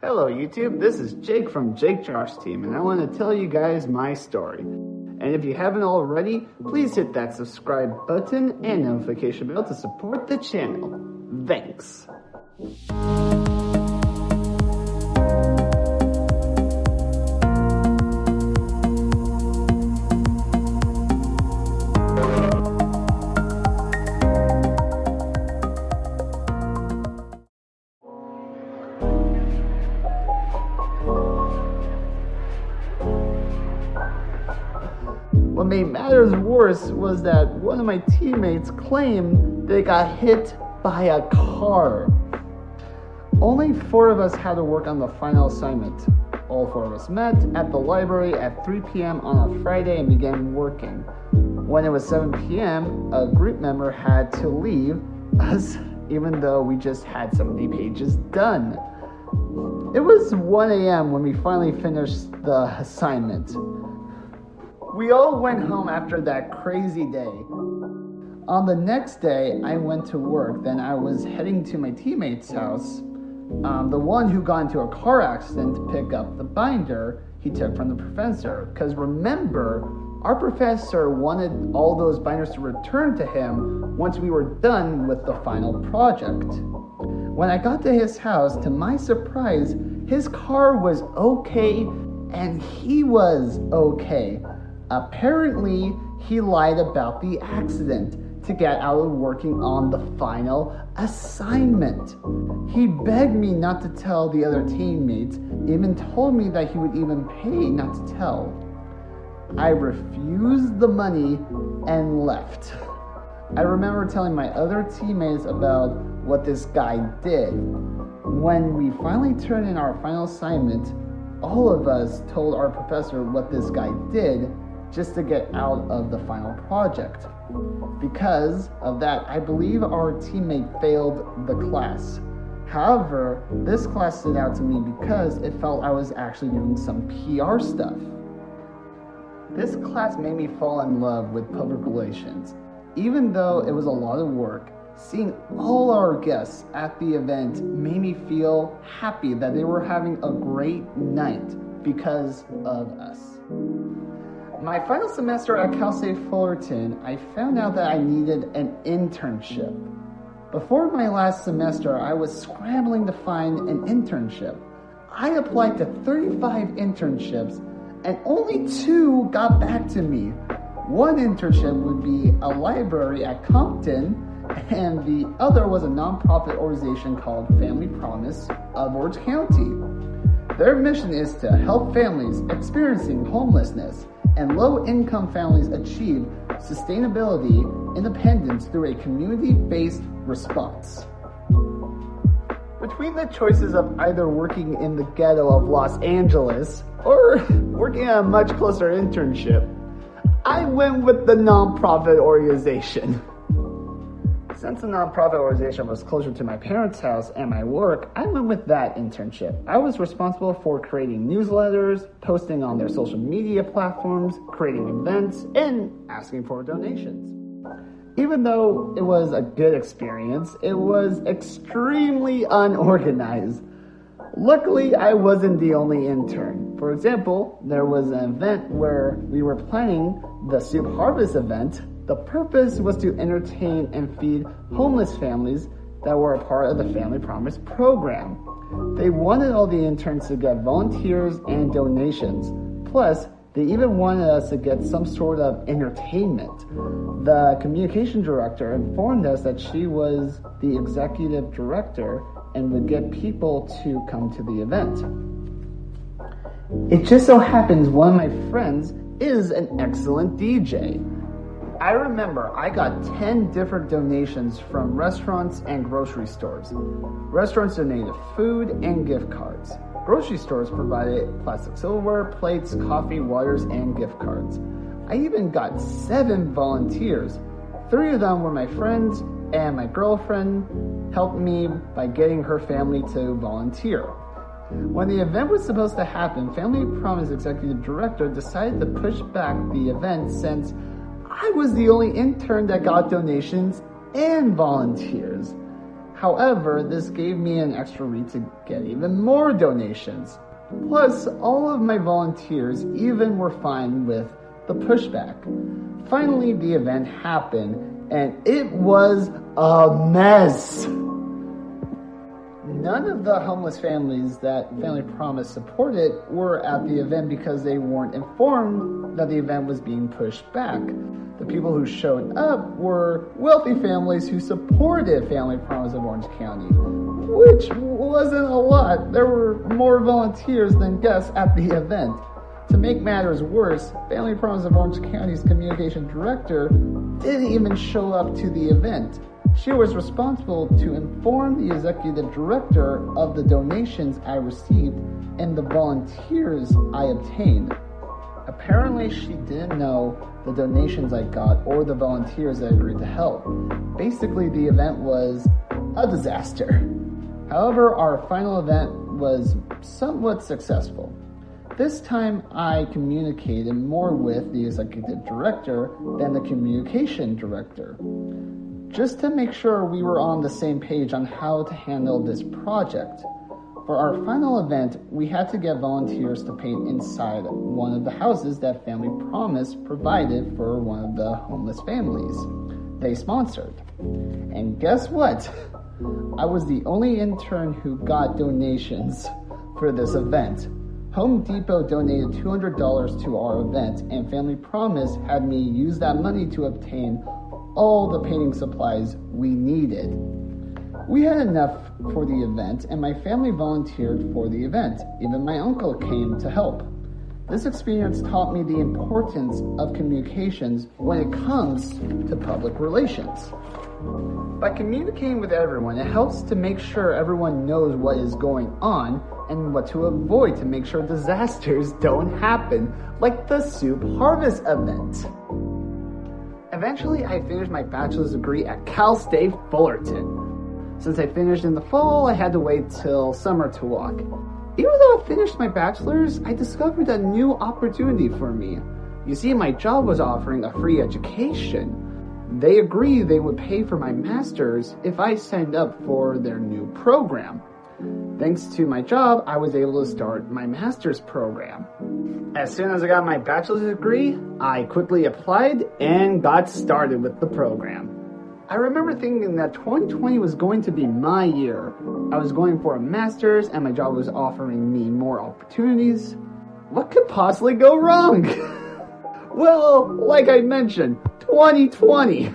Hello YouTube, this is Jake from Jake Josh Team, and I want to tell you guys my story. And if you haven't already, please hit that subscribe button and notification bell to support the channel. Thanks. What made matters worse was that one of my teammates claimed they got hit by a car. Only 4 of us had to work on the final assignment. All 4 of us met at the library at 3 p.m. on a Friday and began working. When it was 7 p.m., a group member had to leave us even though we just had 70 pages done. It was 1 a.m. when we finally finished the assignment. We all went home after that crazy day. On the next day, I went to work. Then I was heading to my teammate's house, the one who got into a car accident, to pick up the binder he took from the professor. Because remember, our professor wanted all those binders to return to him once we were done with the final project. When I got to his house, to my surprise, his car was okay and he was okay. Apparently, he lied about the accident to get out of working on the final assignment. He begged me not to tell the other teammates, even told me that he would even pay not to tell. I refused the money and left. I remember telling my other teammates about what this guy did. When we finally turned in our final assignment, all of us told our professor what this guy did just to get out of the final project. Because of that, I believe our teammate failed the class. However, this class stood out to me because it felt I was actually doing some PR stuff. This class made me fall in love with public relations. Even though it was a lot of work, seeing all our guests at the event made me feel happy that they were having a great night because of us. My final semester at Cal State Fullerton, I found out that I needed an internship. Before my last semester, I was scrambling to find an internship. I applied to 35 internships and only 2 got back to me. One internship would be a library at Compton, and the other was a nonprofit organization called Family Promise of Orange County. Their mission is to help families experiencing homelessness and low-income families achieve sustainability, independence through a community-based response. Between the choices of either working in the ghetto of Los Angeles or working at a much closer internship, I went with the nonprofit organization. Since the nonprofit organization was closer to my parents' house and my work, I went with that internship. I was responsible for creating newsletters, posting on their social media platforms, creating events, and asking for donations. Even though it was a good experience, it was extremely unorganized. Luckily, I wasn't the only intern. For example, there was an event where we were planning the soup harvest event. The purpose was to entertain and feed homeless families that were a part of the Family Promise program. They wanted all the interns to get volunteers and donations. Plus, they even wanted us to get some sort of entertainment. The communication director informed us that she was the executive director and would get people to come to the event. It just so happens one of my friends is an excellent DJ. I remember I got 10 different donations from restaurants and grocery stores. Restaurants donated food and gift cards. Grocery stores provided plastic silverware, plates, coffee, waters, and gift cards. I even got 7 volunteers. 3 of them were my friends, and my girlfriend helped me by getting her family to volunteer. When the event was supposed to happen, Family Promise Executive Director decided to push back the event since I was the only intern that got donations and volunteers. However, this gave me an extra reason to get even more donations. Plus, all of my volunteers even were fine with the pushback. Finally, the event happened, and it was a mess. None of the homeless families that Family Promise supported were at the event because they weren't informed that the event was being pushed back. The people who showed up were wealthy families who supported Family Promise of Orange County, which wasn't a lot. There were more volunteers than guests at the event. To make matters worse, Family Promise of Orange County's communication director didn't even show up to the event. She was responsible to inform the executive director of the donations I received and the volunteers I obtained. Apparently, she didn't know the donations I got or the volunteers that agreed to help. Basically, the event was a disaster. However, our final event was somewhat successful. This time, I communicated more with the executive director than the communication director, just to make sure we were on the same page on how to handle this project. For our final event, we had to get volunteers to paint inside one of the houses that Family Promise provided for one of the homeless families they sponsored. And guess what? I was the only intern who got donations for this event. Home Depot donated $200 to our event, and Family Promise had me use that money to obtain all the painting supplies we needed. We had enough for the event, and my family volunteered for the event. Even my uncle came to help. This experience taught me the importance of communications when it comes to public relations. By communicating with everyone, it helps to make sure everyone knows what is going on and what to avoid to make sure disasters don't happen, like the soup harvest event. Eventually, I finished my bachelor's degree at Cal State Fullerton. Since I finished in the fall, I had to wait till summer to walk. Even though I finished my bachelor's, I discovered a new opportunity for me. You see, my job was offering a free education. They agreed they would pay for my master's if I signed up for their new program. Thanks to my job, I was able to start my master's program. As soon as I got my bachelor's degree, I quickly applied and got started with the program. I remember thinking that 2020 was going to be my year. I was going for a master's and my job was offering me more opportunities. What could possibly go wrong? Well, like I mentioned, 2020.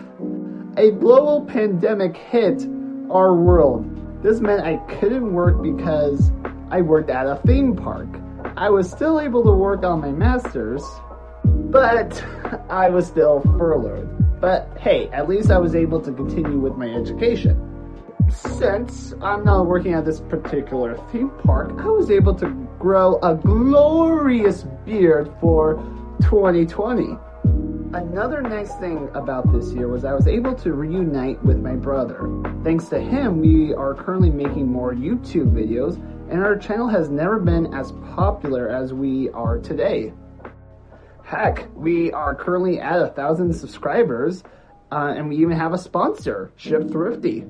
A global pandemic hit our world. This meant I couldn't work because I worked at a theme park. I was still able to work on my master's, but I was still furloughed. But hey, at least I was able to continue with my education. Since I'm not working at this particular theme park, I was able to grow a glorious beard for 2020. Another nice thing about this year was I was able to reunite with my brother. Thanks to him, we are currently making more YouTube videos, and our channel has never been as popular as we are today. Heck, we are currently at 1,000 subscribers, and we even have a sponsor, Ship Thrifty.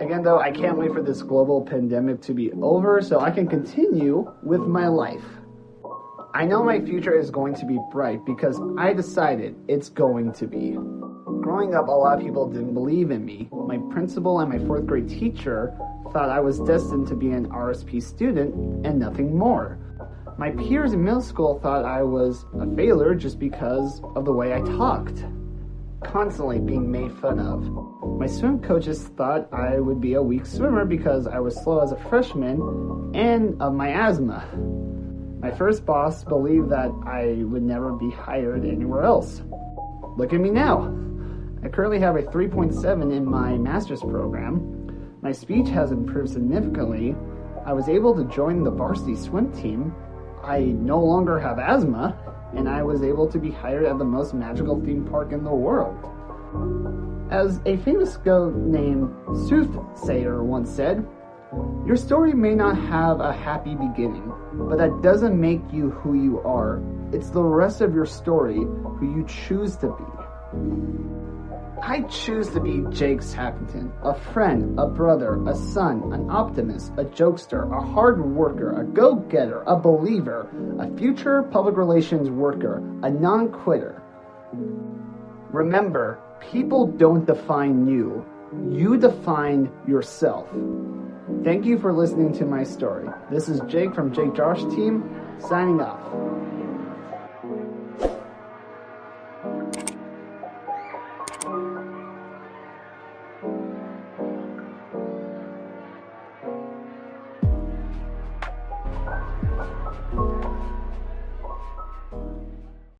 Again, though, I can't wait for this global pandemic to be over so I can continue with my life. I know my future is going to be bright because I decided it's going to be. Growing up, a lot of people didn't believe in me. My principal and my 4th grade teacher thought I was destined to be an RSP student and nothing more. My peers in middle school thought I was a failure just because of the way I talked, constantly being made fun of. My swim coaches thought I would be a weak swimmer because I was slow as a freshman and of my asthma. My first boss believed that I would never be hired anywhere else. Look at me now. I currently have a 3.7 in my master's program. My speech has improved significantly. I was able to join the varsity swim team. I no longer have asthma, and I was able to be hired at the most magical theme park in the world. As a famous goat named Soothsayer once said, "Your story may not have a happy beginning, but that doesn't make you who you are. It's the rest of your story who you choose to be." I choose to be Jake Sappington, a friend, a brother, a son, an optimist, a jokester, a hard worker, a go-getter, a believer, a future public relations worker, a non-quitter. Remember, people don't define you. You define yourself. Thank you for listening to my story. This is Jake from Jake Josh Team, signing off.